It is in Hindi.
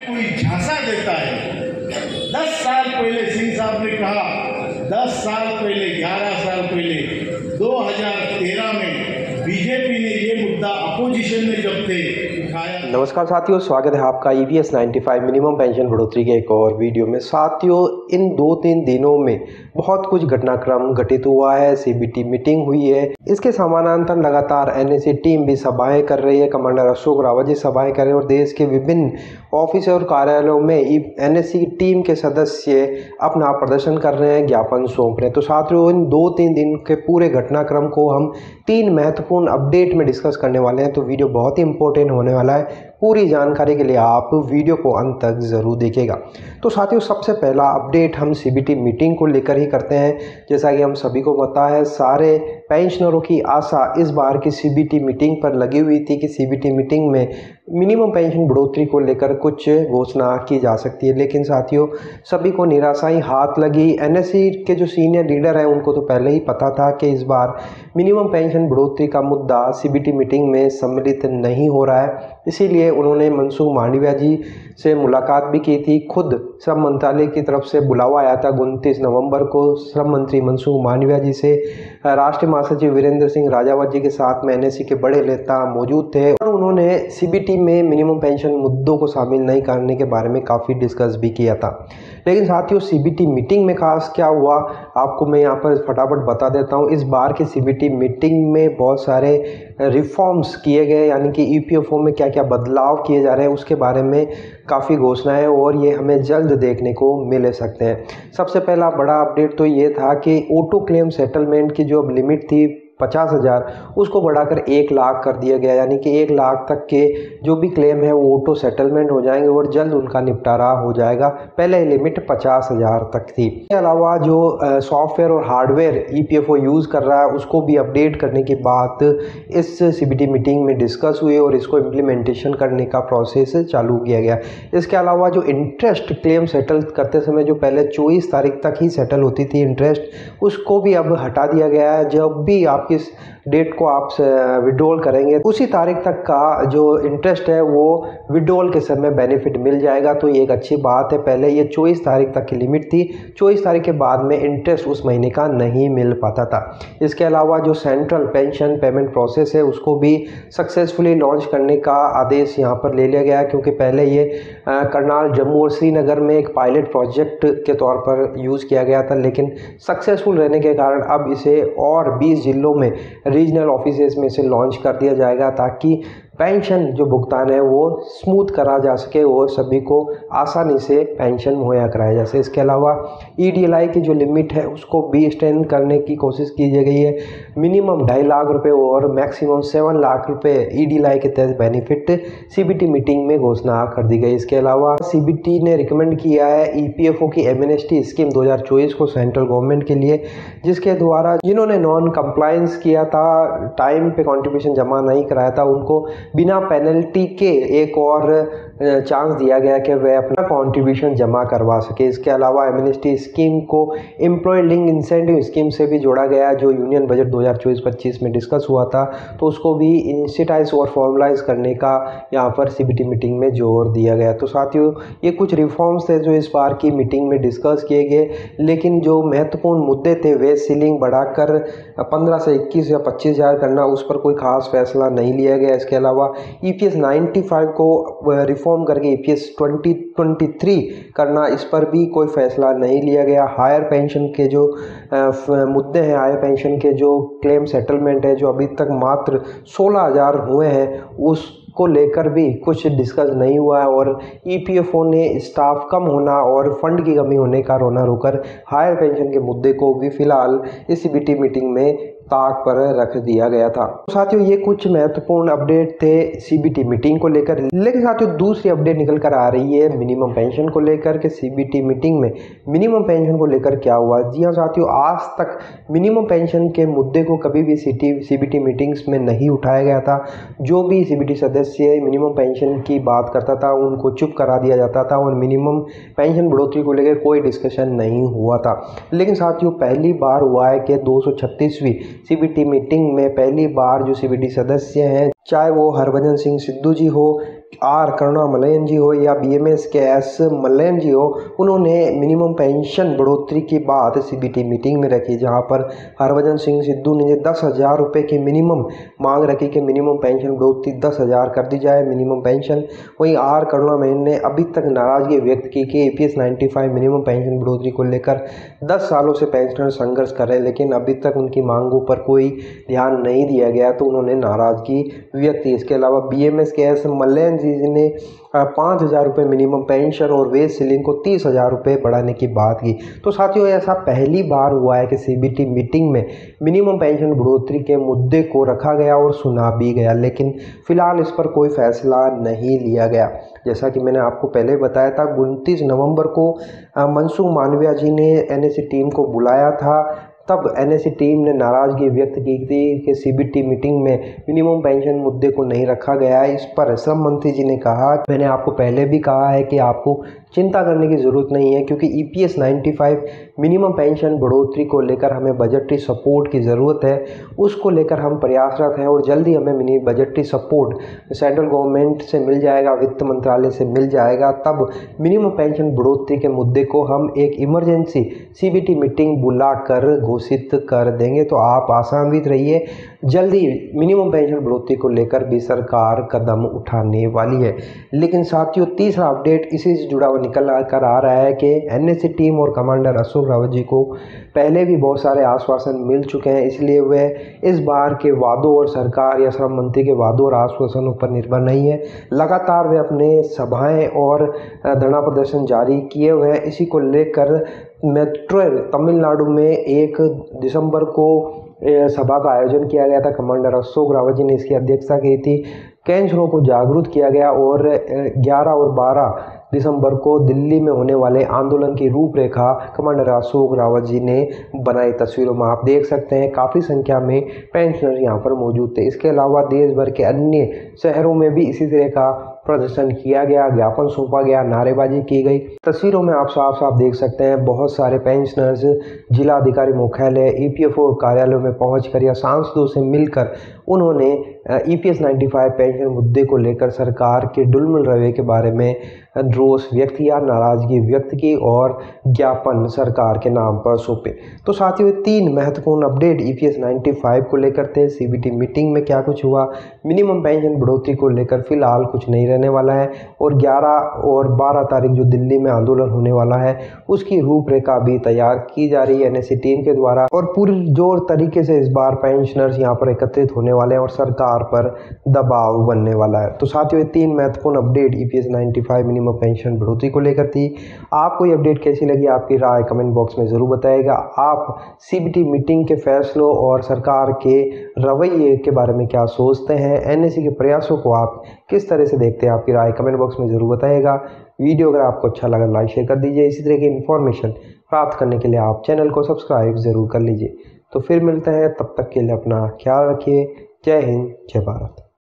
कोई झांसा देता है। 10 साल पहले सिंह साहब ने कहा, 10 साल पहले, 11 साल पहले 2013 में बीजेपी ने ये मुद्दा अपोजिशन में जब थे उठाया। नमस्कार साथियों, स्वागत है आपका EPS 95 मिनिमम पेंशन बढ़ोतरी के एक और वीडियो में। साथियों, इन 2-3 दिनों में बहुत कुछ घटनाक्रम घटित हुआ है। CBT मीटिंग हुई है, इसके समानांतर लगातार NSE टीम भी सभाएं कर रही है। कमांडर अशोक रावत जी सभाएं कर रहे हैं और देश के विभिन्न ऑफिस और कार्यालयों में NSE टीम के सदस्य अपना प्रदर्शन कर रहे हैं, ज्ञापन सौंप रहे हैं। तो साथियों, इन 2-3 दिन के पूरे घटनाक्रम को हम 3 महत्वपूर्ण अपडेट में डिस्कस करने वाले हैं। तो वीडियो बहुत ही इंपॉर्टेंट होने वाला है। पूरी जानकारी के लिए आप वीडियो को अंत तक ज़रूर देखिएगा। तो साथियों, सबसे पहला अपडेट हम CBT मीटिंग को लेकर ही करते हैं। जैसा कि हम सभी को पता है, सारे पेंशनरों की आशा इस बार की CBT मीटिंग पर लगी हुई थी कि CBT मीटिंग में मिनिमम पेंशन बढ़ोतरी को लेकर कुछ घोषणा की जा सकती है। लेकिन साथियों, सभी को निराशा ही हाथ लगी। NSE के जो सीनियर लीडर हैं उनको तो पहले ही पता था कि इस बार मिनिमम पेंशन बढ़ोतरी का मुद्दा CBT मीटिंग में सम्मिलित नहीं हो रहा है। इसीलिए उन्होंने मनसुख मांडविया जी से मुलाकात भी की थी। खुद श्रम मंत्रालय की तरफ से बुलावा आया था 29 नवंबर को। श्रम मंत्री मनसुख मांडविया जी से राष्ट्रीय महासचिव वीरेंद्र सिंह राजावत जी के साथ में NSE के बड़े नेता मौजूद थे और उन्होंने CBT में मिनिमम पेंशन मुद्दों को शामिल नहीं करने के बारे में काफ़ी डिस्कस भी किया था। लेकिन साथियों, CBT मीटिंग में खास क्या हुआ आपको मैं यहाँ पर फटाफट बता देता हूँ। इस बार की CBT मीटिंग में बहुत सारे रिफॉर्म्स किए गए, यानी कि EPFO में क्या क्या बदलाव किए जा रहे हैं उसके बारे में काफ़ी घोषणाएं और ये हमें जल्द देखने को मिल सकते हैं। सबसे पहला बड़ा अपडेट तो ये था कि ऑटो क्लेम सेटलमेंट की जो अब लिमिट थी 50,000 उसको बढ़ाकर 1 लाख कर दिया गया, यानी कि 1 लाख तक के जो भी क्लेम है वो ऑटो सेटलमेंट हो जाएंगे और जल्द उनका निपटारा हो जाएगा। पहले लिमिट 50,000 तक थी। इसके अलावा जो सॉफ्टवेयर और हार्डवेयर EPFO यूज़ कर रहा है उसको भी अपडेट करने की बात इस CBT मीटिंग में डिस्कस हुई और इसको इम्प्लीमेंटेशन करने का प्रोसेस चालू किया गया। इसके अलावा जो इंटरेस्ट क्लेम सेटल करते समय जो पहले 24 तारीख तक ही सेटल होती थी इंटरेस्ट, उसको भी अब हटा दिया गया है। जब भी आप किस डेट को आप विड्रॉल करेंगे उसी तारीख तक का जो इंटरेस्ट है वो विड्रॉल के समय बेनिफिट मिल जाएगा। तो ये एक अच्छी बात है। पहले ये 24 तारीख तक की लिमिट थी, 24 तारीख के बाद में इंटरेस्ट उस महीने का नहीं मिल पाता था। इसके अलावा जो सेंट्रल पेंशन पेमेंट प्रोसेस है उसको भी सक्सेसफुली लॉन्च करने का आदेश यहाँ पर ले लिया गया है, क्योंकि पहले ये करनाल, जम्मू और श्रीनगर में एक पायलट प्रोजेक्ट के तौर पर यूज़ किया गया था। लेकिन सक्सेसफुल रहने के कारण अब इसे और 20 जिलों में रीजनल ऑफिसेज में से लॉन्च कर दिया जाएगा, ताकि पेंशन जो भुगतान है वो स्मूथ करा जा सके और सभी को आसानी से पेंशन मुहैया कराया जा सके। इसके अलावा EDLI की जो लिमिट है उसको भी एक्सटेंड करने की कोशिश की गई है। मिनिमम 2.5 लाख रुपए और मैक्सिमम 7 लाख रुपए EDLI के तहत बेनिफिट CBT मीटिंग में घोषणा कर दी गई। इसके अलावा CBT ने रिकमेंड किया है EPFO की एमनेस्टी स्कीम 2024 को सेंट्रल गवर्नमेंट के लिए, जिसके द्वारा जिन्होंने नॉन कंप्लायंस किया था, टाइम पे कॉन्ट्रीब्यूशन जमा नहीं कराया था, उनको बिना पेनल्टी के एक और चांस दिया गया कि वह अपना कंट्रीब्यूशन जमा करवा सके। इसके अलावा एमनेस्टी स्कीम को एम्प्लॉय लिंक इंसेंटिव स्कीम से भी जोड़ा गया, जो यूनियन बजट 2024-25 में डिस्कस हुआ था। तो उसको भी इंस्टीटाइज और फॉर्मलाइज करने का यहाँ पर CBT मीटिंग में जोर दिया गया। तो साथियों, ये कुछ रिफॉर्म्स थे जो इस बार की मीटिंग में डिस्कस किए गए। लेकिन जो महत्वपूर्ण मुद्दे थे, वेज सीलिंग बढ़ाकर 15 से 21 या 25,000 करना, उस पर कोई खास फैसला नहीं लिया गया। इसके अलावा EPS 95 को रिफॉर्म करके EPS 2023 करना, इस पर भी कोई फैसला नहीं लिया गया। हायर पेंशन के जो मुद्दे हैं, हायर पेंशन के जो क्लेम सेटलमेंट है जो अभी तक मात्र 16,000 हुए हैं, उसको लेकर भी कुछ डिस्कस नहीं हुआ है। और EPFO ने स्टाफ कम होना और फंड की कमी होने का रोना रोकर हायर पेंशन के मुद्दे को भी फिलहाल इस CBT मीटिंग में ताक पर रख दिया गया था। तो साथियों, ये कुछ महत्वपूर्ण अपडेट थे CBT मीटिंग को लेकर। लेकिन साथियों, दूसरी अपडेट निकल कर आ रही है मिनिमम पेंशन को लेकर के। CBT मीटिंग में मिनिमम पेंशन को लेकर क्या हुआ। जी हाँ साथियों, आज तक मिनिमम पेंशन के मुद्दे को कभी भी CBT मीटिंग्स में नहीं उठाया गया था। जो भी CBT सदस्य मिनिमम पेंशन की बात करता था उनको चुप करा दिया जाता था और मिनिमम पेंशन बढ़ोतरी को लेकर कोई डिस्कशन नहीं हुआ था। लेकिन साथियों, पहली बार हुआ है कि 236वीं CBT मीटिंग में पहली बार जो CBT सदस्य हैं, चाहे वो हरभजन सिंह सिद्धू जी हो आर करुणामलयन जी हो या BMS के एस मलयन जी हो, उन्होंने मिनिमम पेंशन बढ़ोतरी की बात CBT मीटिंग में रखी, जहां पर हरभजन सिंह सिद्धू ने 10,000 रुपये की मिनिमम मांग रखी कि मिनिमम पेंशन बढ़ोतरी 10,000 कर दी जाए मिनिमम पेंशन। वहीं आर करुणामलयन ने अभी तक नाराजगी व्यक्त की कि EPS 95 मिनिमम पेंशन बढ़ोतरी को लेकर 10 सालों से पेंशनर संघर्ष कर रहे हैं, लेकिन अभी तक उनकी मांगों पर कोई ध्यान नहीं दिया गया, तो उन्होंने नाराजगी व्यक्त की। इसके अलावा BMS के एस मलयन जी ने 5,000 रुपये मिनिमम पेंशन और वेज सीलिंग को 30,000 रुपये बढ़ाने की बात की। तो साथियों, ऐसा पहली बार हुआ है कि CBT मीटिंग में मिनिमम पेंशन बढ़ोतरी के मुद्दे को रखा गया और सुना भी गया, लेकिन फिलहाल इस पर कोई फैसला नहीं लिया गया। जैसा कि मैंने आपको पहले बताया था, 29 नवंबर को मनसुख मांडविया जी ने NSE टीम को बुलाया था, तब NSE टीम ने नाराजगी व्यक्त की थी कि CBT मीटिंग में मिनिमम पेंशन मुद्दे को नहीं रखा गया है। इस पर श्रम मंत्री जी ने कहा, मैंने आपको पहले भी कहा है कि आपको चिंता करने की ज़रूरत नहीं है, क्योंकि EPS 95 मिनिमम पेंशन बढ़ोतरी को लेकर हमें बजटरी सपोर्ट की ज़रूरत है, उसको लेकर हम प्रयासरत हैं और जल्दी हमें mini budgetary support central government से मिल जाएगा, वित्त मंत्रालय से मिल जाएगा, तब मिनिमम पेंशन बढ़ोतरी के मुद्दे को हम एक इमरजेंसी CBT मीटिंग बुलाकर घोषित कर देंगे। तो आप आशान्वित रहिए, जल्दी मिनिमम पेंशन बढ़ोतरी को लेकर भी सरकार कदम उठाने वाली है। लेकिन साथियों, तीसरा अपडेट इसी से जुड़ा हुआ निकल कर आ रहा है कि NSE टीम और कमांडर अशोक रावत जी को पहले भी बहुत सारे आश्वासन मिल चुके हैं, इसलिए वे इस बार के वादों और सरकार या श्रम मंत्री के वादों और आश्वासनों पर निर्भर नहीं है। लगातार वे अपने सभाएं और धरना प्रदर्शन जारी किए हुए हैं। इसी को लेकर मेट्रो तमिलनाडु में 1 दिसंबर को सभा का आयोजन किया गया था। कमांडर अशोक रावत जी ने इसकी अध्यक्षता की थी। कैंसरों को जागरूक किया गया और 11 और 12 दिसंबर को दिल्ली में होने वाले आंदोलन की रूपरेखा कमांडर अशोक रावत जी ने बनाई। तस्वीरों में आप देख सकते हैं काफ़ी संख्या में पेंशनर यहाँ पर मौजूद थे। इसके अलावा देश भर के अन्य शहरों में भी इसी तरह का प्रदर्शन किया गया, ज्ञापन सौंपा गया, नारेबाजी की गई। तस्वीरों में आप साफ साफ देख सकते हैं बहुत सारे पेंशनर्स जिला अधिकारी मुख्यालय EPFO कार्यालयों में पहुंचकर या सांसदों से मिलकर उन्होंने EPS 95 पेंशन मुद्दे को लेकर सरकार के डुलमुल रवैये के बारे में रोष व्यक्त किया, नाराजगी व्यक्त की और ज्ञापन सरकार के नाम पर सौंपे। तो साथियों, 3 महत्वपूर्ण अपडेट EPS 95 को लेकर थे। CBT मीटिंग में क्या कुछ हुआ, मिनिमम पेंशन बढ़ोतरी को लेकर फिलहाल कुछ नहीं रहने वाला है, और 11 और 12 तारीख जो दिल्ली में आंदोलन होने वाला है उसकी रूपरेखा भी तैयार की जा रही है NSE टीम के द्वारा, और पूरी जोर तरीके से इस बार पेंशनर्स यहाँ पर एकत्रित होने वाले हैं और सरकार पर दबाव बनने वाला है। तो साथियों, 3 महत्वपूर्ण अपडेट EPS 95 मिनिमम पेंशन बढ़ोतरी को लेकर थी। आपको ये अपडेट कैसी लगी, आपकी राय कमेंट बॉक्स में ज़रूर बताइएगा। आप CBT मीटिंग के फैसलों और सरकार के रवैये के बारे में क्या सोचते हैं, NSE के प्रयासों को आप किस तरह से देखते हैं, आपकी राय कमेंट बॉक्स में ज़रूर बताइएगा। वीडियो अगर आपको अच्छा लगा लाइक शेयर कर दीजिए। इसी तरह की इन्फॉर्मेशन प्राप्त करने के लिए आप चैनल को सब्सक्राइब ज़रूर कर लीजिए। तो फिर मिलते हैं, तब तक के लिए अपना ख्याल रखिए। जय हिंद, जय भारत।